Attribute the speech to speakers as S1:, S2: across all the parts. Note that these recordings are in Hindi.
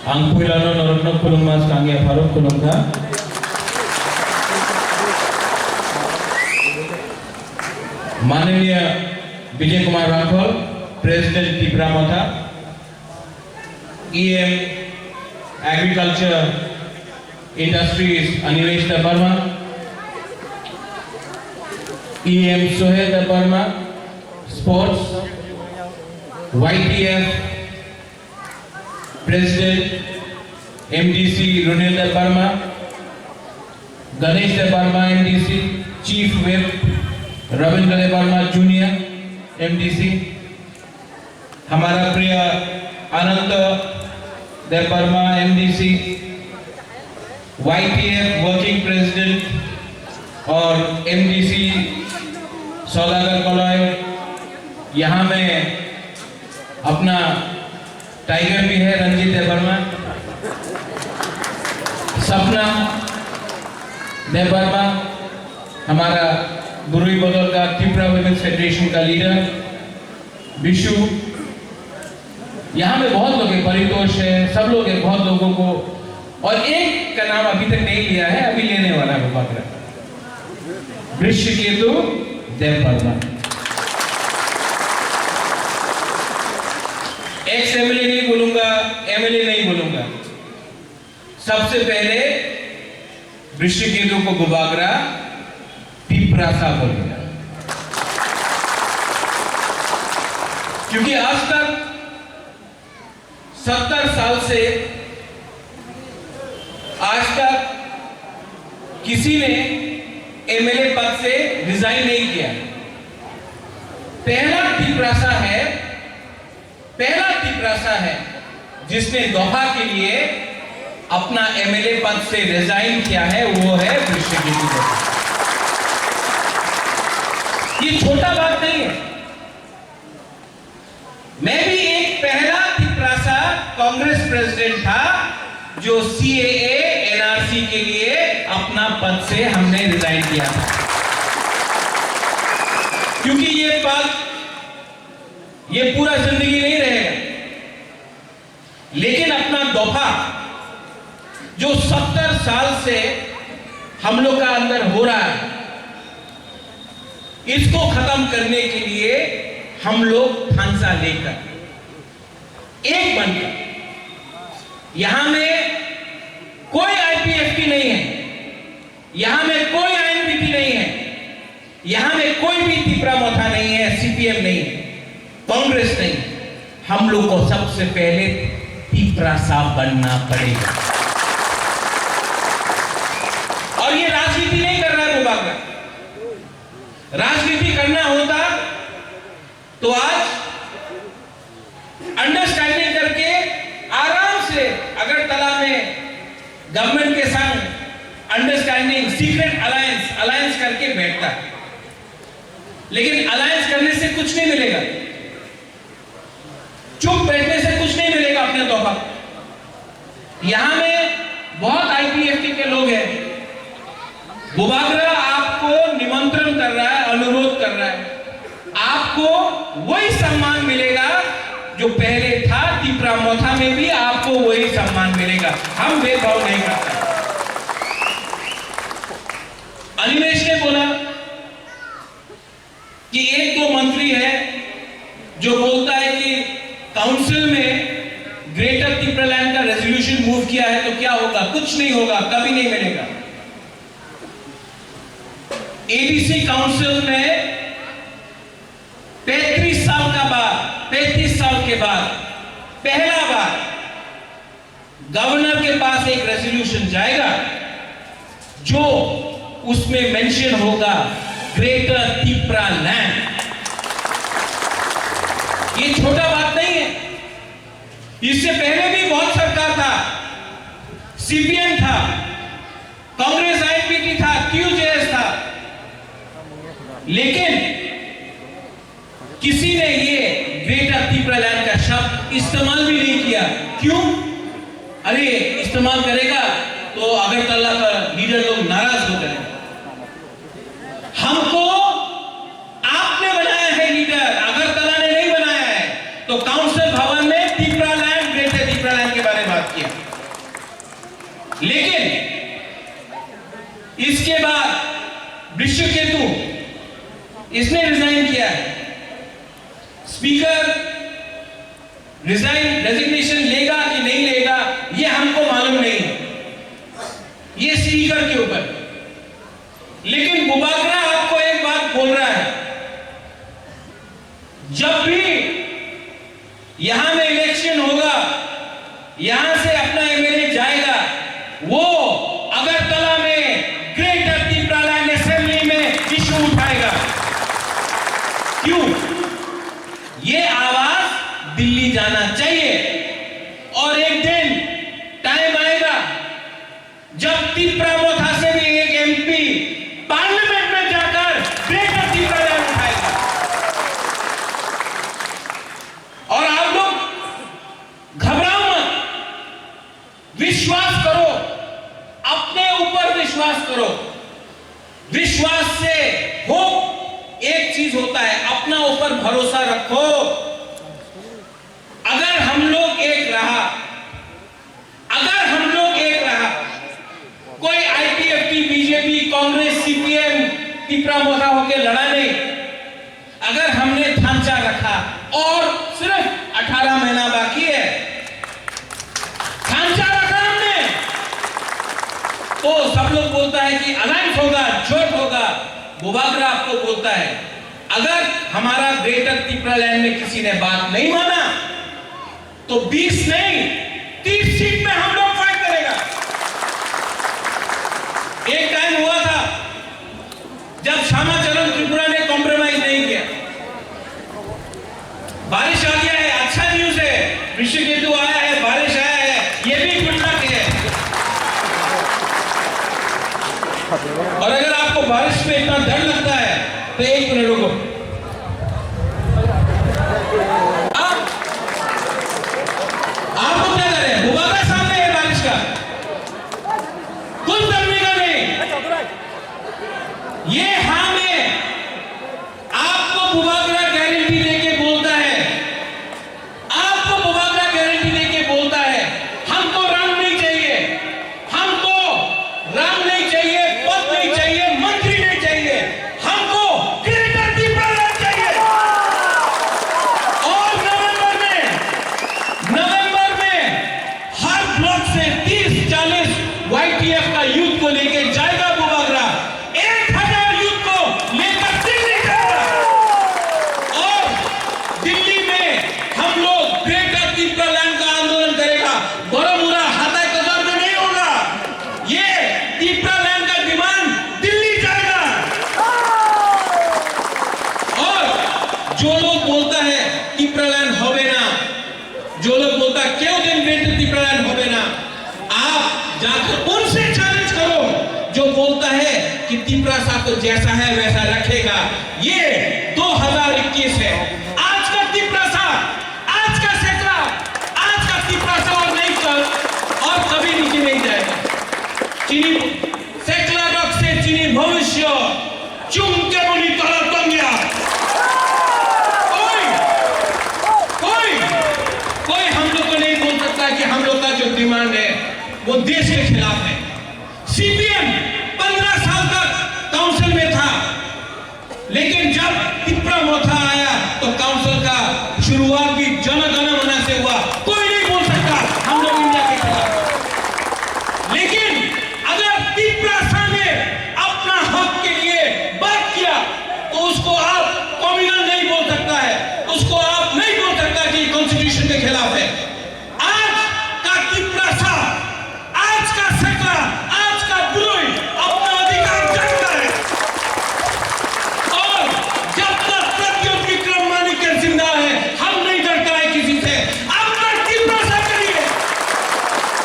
S1: Angpuilano Norotno Kulungmas Kangya Faruk Kulungka माननीय Vijay Kumar Rathore president Tripura Motha EM agriculture industries Anivesh Debbarma EM Sohel Debbarma sports YTF president MDC Runil Debbarma Ganesh Debbarma MDC chief whip Ravindra Debbarma junior MDC हमारा प्रिय Anant Debbarma MDC YTF working president और MDC सौदागर कॉलोय यहाँ में अपना टाइगर भी है रंजीत देवर्मा सपना देवर्मा हमारा बुरुई बदल का त्रिपुरा वुमेन्स फेडरेशन का लीडर विशु यहाँ में बहुत लोग हैं परितोष है सब लोग हैं बहुत लोगों को और एक का नाम अभी तक नहीं लिया है अभी लेने वाला है बात वृषकेतु देवर्मा एक्स एमएलए नहीं बोलूंगा एमएलए नहीं बोलूंगा सबसे पहले वृषकेतु को गुबागरा त्रिपुरा बोलेगा क्योंकि आज तक 70 साल से आज तक किसी ने एमएलए पद से रिजाइन नहीं किया पहला त्रिपुरा है जिसने दोहा के लिए अपना एमएलए पद से रिजाइन किया है वो है वृषकेतु ये छोटा बात नहीं है मैं भी एक पहला त्रिपुरा कांग्रेस प्रेसिडेंट था जो CAA NRC के लिए अपना पद से हमने रिजाइन किया था क्योंकि ये पद ये पूरा जिंदगी नहीं रहेगा लेकिन अपना दोफा जो 70 साल से हम लोग का अंदर हो रहा है इसको खत्म करने के लिए हम लोग फांसा लेकर एक बनकर यहां में कोई IPFT नहीं है यहां में कोई INPT नहीं है यहां में कोई भी त्रिपुरा मोथा नहीं है CPM नहीं है कांग्रेस नहीं हम लोग को सबसे पहले त्रिपुरा साफ बनना पड़ेगा और ये राजनीति नहीं कर रहा है गुबागरा राजनीति करना होता तो आज अंडरस्टैंडिंग करके आराम से अगरतला में गवर्नमेंट के संग अंडरस्टैंडिंग सीक्रेट अलायंस करके बैठता लेकिन अलायंस करने से कुछ नहीं मिलेगा चुप बैठने से कुछ नहीं मिलेगा अपने तौर पर यहां में बहुत IPFT के लोग हैं गुबागरा आपको निमंत्रण कर रहा है अनुरोध कर रहा है आपको वही सम्मान मिलेगा जो पहले था त्रिपुरा मोथा में भी आपको वही सम्मान मिलेगा हम भेदभाव नहीं करते अनिमेश ने बोला कि एक दो मंत्री है जो बोलता है कि काउंसिल में ग्रेटर त्रिपुरा लैंड का रेजोल्यूशन मूव किया है तो क्या होगा कुछ नहीं होगा कभी नहीं मिलेगा ABC काउंसिल में 35 साल के बाद पहला बार गवर्नर के पास एक रेजोल्यूशन जाएगा जो उसमें मेंशन होगा ग्रेटर त्रिपुरा लैंड ये छोटा बात नहीं है इससे पहले भी बहुत सरकार था CPM था कांग्रेस INPT था QJS था लेकिन किसी ने ये ग्रेटर त्रिपुरा लैंड का शब्द इस्तेमाल भी नहीं किया क्यों अरे इस्तेमाल करेगा तो अगरतला का लीडर लोग नाराज हो जाएंगे हमको आपने बनाया है लीडर अगरतला ने नहीं बनाया है तो काउंसिल भवन में Tripura land greater Tripura land के बारे में बात किया लेकिन इसके बाद वृषकेतु इसने रिजाइन किया है। स्पीकर रेजिग्नेशन लेगा कि नहीं लेगा ये हमको मालूम नहीं, ये स्पीकर के ऊपर। लेकिन बुबागरा आपको एक बात बोल रहा है, जब भी यहां में इलेक्शन होगा, यहां से अपना एमएलए जाएगा, वो अगरतला में ग्रेटर त्रिपुरालैंड असेंबली में इशू उठाएगा। क्यों? ये आवाज दिल्ली जाना चाहिए। और एक दिन टाइम आएगा जब त्रिपुरा मोथा से भी एक एमपी पार्लियामेंट में जाकर ग्रेटर त्रिपुरालैंड उठाएगा। और आप लोग घबराओ मत, विश्वास करो, अपने ऊपर विश्वास करो। विश्वास से हो एक चीज होता है, अपना ऊपर भरोसा रखो। अगर हम लोग एक रहा, कोई IPFT, BJP, Congress, CPM Tripura Motha होकर लड़ा नहीं। अगर हमने ढांचा रखा और सिर्फ 18 महीना बाकी है, ढांचा रखा हमने, तो सब लोग बोलता है कि अलायंस होगा, जोट होगा। बुबागरा आपको बोलता है अगर हमारा ग्रेटर त्रिपुरालैंड में किसी ने बात नहीं माना तो 20 नहीं 30 सीट में हम लोग फाइट करेगा। एक टाइम हुआ था जब श्यामाचरण त्रिपुरा ने कॉम्प्रोमाइज नहीं किया। बारिश आ गया है, अच्छा न्यूज है, वृषकेतु आया है, बारिश आया है, ये भी गुड लक है। और अगर आपको बारिश में इतना डर लगता है तो एक मिनट रुको। आपको क्या डर है? बुबागरा सामने है बारिश का, कुछ डरने का नहीं। ये हाँ में आपको बुबागरा गारंटी देके बोलता है, आपको बुबागरा गारंटी देके बोलता है हमको राम नहीं चाहिए, हमको राम नहीं चाहिए, पद नहीं चाहिए, मंत्री नहीं चाहिए, हमको ग्रेटर त्रिपुरालैंड चाहिए। और नवंबर में हर ब्लॉक से 30-40 वाईटीएफ का यूथ को लेके जाएगा बुबागरा, 1000 यूथ को लेकर दिल्ली जाएगा। और दिल्ली में हम लोग ग्रेटर त्रिपुरालैंड का आंदोलन करेगा। बड़ोमुरा हाथा कदर में नहीं होगा, ये त्रिपुरालैंड का डिमांड दिल्ली जाएगा। और जो लोग बोलता है त्रिपुरालैंड होवे ना, जो लोग बोलता है क्यों दिन ग्रेटर त्रिपुरालैंड होवे ना, आप जाकर उनसे चैलेंज करो जो बोलता है कि त्रिपुरा साहब तो जैसा है वैसा रखेगा। ये 2021 है। आज का त्रिपुरा साहब, आज का सेकला, आज का त्रिपुरा साहब और नहीं कल और कभी नीचे नहीं जाएगा। चीनी सेकला रख से चीनी भविष्य चुम के बोली तोला तंगिया। कोई हम लोग को नहीं बोल सकता कि हम लोग का जो डिमांड है वो देश के खिलाफ है। सीपीएम 15 साल तक काउंसिल में था, लेकिन जब त्रिपुरा मोथा आया तो काउंसिल का शुरुआत भी जन गण मन से हुआ। कोई नहीं बोल सकता हम लोग इंडिया के खिलाफ। लेकिन अगर त्रिपुरा ने अपना हक के लिए बात किया तो उसको आप कॉम्युनल नहीं बोल सकता है, उसको आप नहीं बोल सकता कि कॉन्स्टिट्यूशन के खिलाफ है। आज का त्रिपुरा, आज का सेकला, आज का बुरोई अपना अधिकार जानता है। और जब तक प्रद्युम्न विक्रम मानिक्य जिंदा है हम नहीं डरता है किसी से। अपना त्रिपुरा करिए,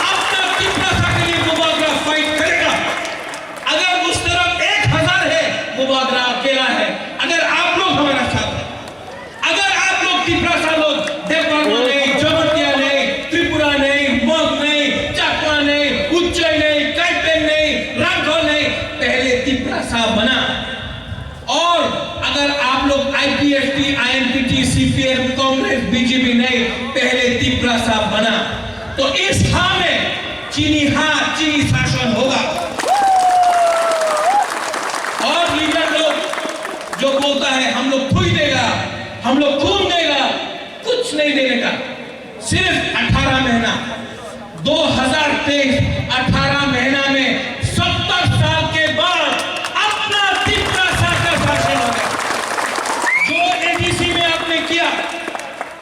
S1: अपना त्रिपुरा के लिए बुबागरा फाइट करेगा। अगर उस तरफ 1000 है, बुबागरा अकेला है। अगर आप लोग हमारा साथ है, अगर आप लोग त्रिपुरा लोग देवबर्मा नहीं, जमतिया नहीं, त्रिपुरा नहीं, मग नहीं, चाकमा नहीं, उज्जैन नहीं, कैपेन नहीं, राघव नहीं, पहले त्रिपुरा साहब बना। और अगर आप लोग आईपीएफटी, आईएनपीटी, सीपीएम, कांग्रेस, बीजेपी नहीं, पहले त्रिपुरा साहब बना। तो इस हाँ में चीनी हाथ मार्चिंग शासन होगा। और लीडर लोग जो बोलता है हम लोग खुई देगा, हम लोग खून देगा, कुछ नहीं देने का। सिर्फ 18 महीना 2023 18 महीना में 70 साल के बाद अपना तीसरा शासन हो गया। जो एडीसी में आपने किया,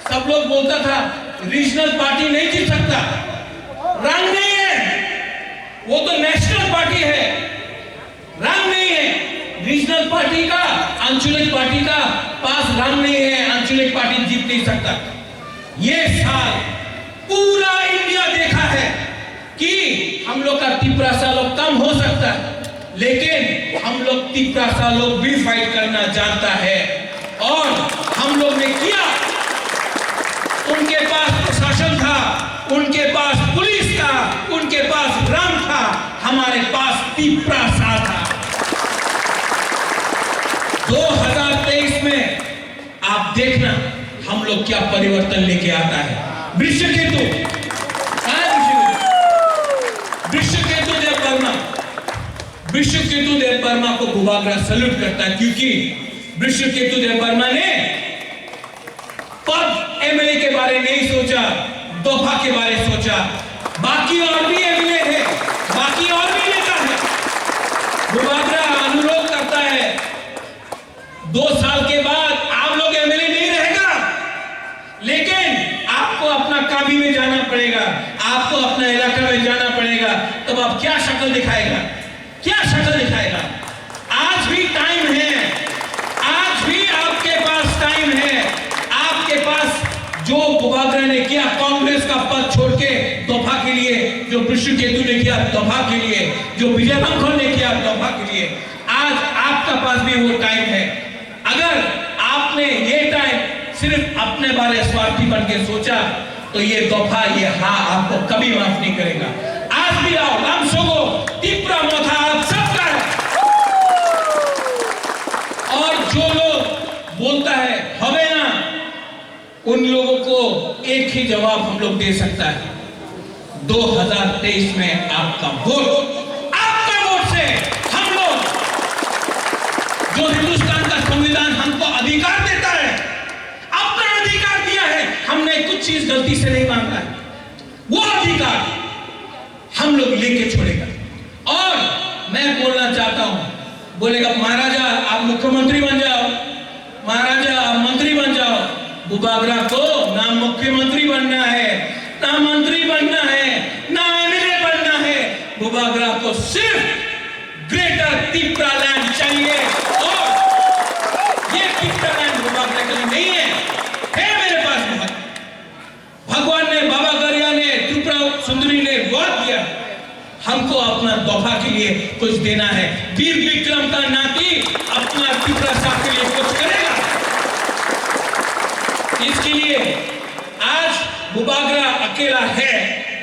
S1: सब लोग बोलता था रीजनल पार्टी नहीं जीत सकता, रंग नहीं है, वो तो नेशनल पार्टी है, रंग नहीं है। रीजनल पार्टी का, आंचलिक पार्टी का पास रंग नहीं है, आंचलिक पार्टी जीत नहीं सकता। ये साल पूरा इंडिया देखा है कि हम लोग का तिपरासा लोग कम हो सकता है, लेकिन हम लोग तिपरासा लोग भी फाइट करना जानता है। और हम लोग ने किया, उनके पास प्रशासन था, उनके पास पुलिस था, उनके पास रंग था, हमारे पास तिपरासा था। 2023 में आप देखना हम लोग क्या परिवर्तन लेके आता है। वृषकेतु वृषकेतु देव वर्मा को भूभागरा सल्यूट करता है, क्योंकि वृषकेतु देव वर्मा ने पद एमएलए के बारे नहीं सोचा, दफा के बारे सोचा। बाकी और भी एमएलए है, बाकी और भी नेता है। भूभागरा अनुरोध करता है 2 साल के बाद आप लोग एमएलए नहीं रहेगा, लेकिन आपको अपना काबी में जाना पड़ेगा, आपको अपना इलाका में जाना पड़ेगा। तब आप क्या शक्ल दिखाएगा, क्या शक्ल दिखाएगा? आज भी टाइम है, आज भी आपके पास टाइम है। आपके पास जो भूभागरा ने किया कांग्रेस का पद छोड़ के दफा के लिए, जो वृषकेतु ने किया दफा के लिए, जो विजय राघवन ने किया दफा के लिए, आज आपका पास भी वो टाइम है। अगर आपने ये टाइम सिर्फ अपने बारे स्वार्थी बन के सोचा, तो ये दफा, ये हाँ आपको कभी माफ नहीं करेगा। आज भी आओ, लामसोगो तिपरा मोथा आप सबका है। और जो लोग बोलता है हवे ना, उन लोगों को एक ही जवाब हम लोग दे सकता है, 2023 में आपका वोट से हम लोग, जो हिंदुस्तान का संविधान हमको अधिकार देता है, अपना अधिकार दिया है, हमने कुछ चीज गलती से नहीं मांगा है, वो अधिकार हम लोग लेके छोड़ेगा। और मैं बोलना चाहता हूं, बोलेगा महाराजा आप मुख्यमंत्री बन जाओ, महाराजा आप मंत्री बन जाओ। भूभागरा को ना मुख्यमंत्री बनना है, ना मंत्री बनना है, ना एमएलए बनना है। भूभागरा को सिर्फ ग्रेटर तिपरा लैंड चाहिए, और ये तिपरा लैंड भूभागरा के लिए नहीं है मेरे पास बहुत। भगवान ने, बाबा गरिया ने, त्रिपुरा सुंदरी ने वाद दिया, हमको अपना दफा के लिए कुछ देना है। वीर विक्रम का नाती अपना तिपरा साहब के लिए कुछ करेगा। इसके लिए आज भूभागरा अकेला है,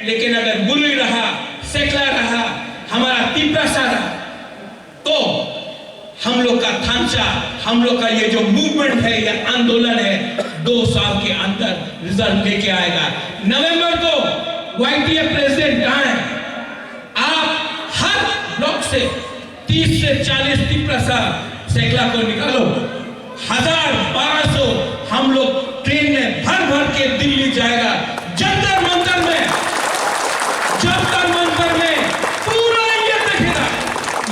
S1: लेकिन अगर बुल्ली रहा, सेकला रहा, हमारा तिपरासा रहा, तो हम लोग का थांचा, हम लोग का ये जो मूवमेंट है, ये आंदोलन है, 2 साल के अंदर रिजल्ट लेके आएगा। नवंबर को वाईटीएफ प्रेसिडेंट कहां है? आप हर ब्लॉक से 30 से 40 तिपरासा सेकला को निकालो, 1000-1200 हम लोग ट्रेन में भर भर के दिल्ली जाएगा। जंतर मंतर में पूरा इंडिया देखेगा।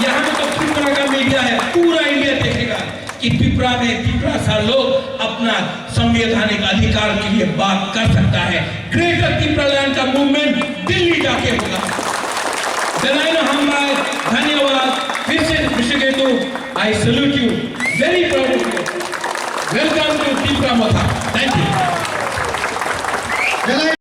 S1: यहाँ तो त्रिपुरा का मीडिया है, पूरा इंडिया देखेगा कि त्रिपुरा में तिपरासा लोग अपना संवैधानिक अधिकार के लिए बात कर सकता है। ग्रेटर त्रिपुरा लैंड का मूवमेंट दिल्ली जाके होगा। धन्यवाद फिर से Vrishaketu, I salute you, very proud of you. Welcome to Tipra Motha. Thank you.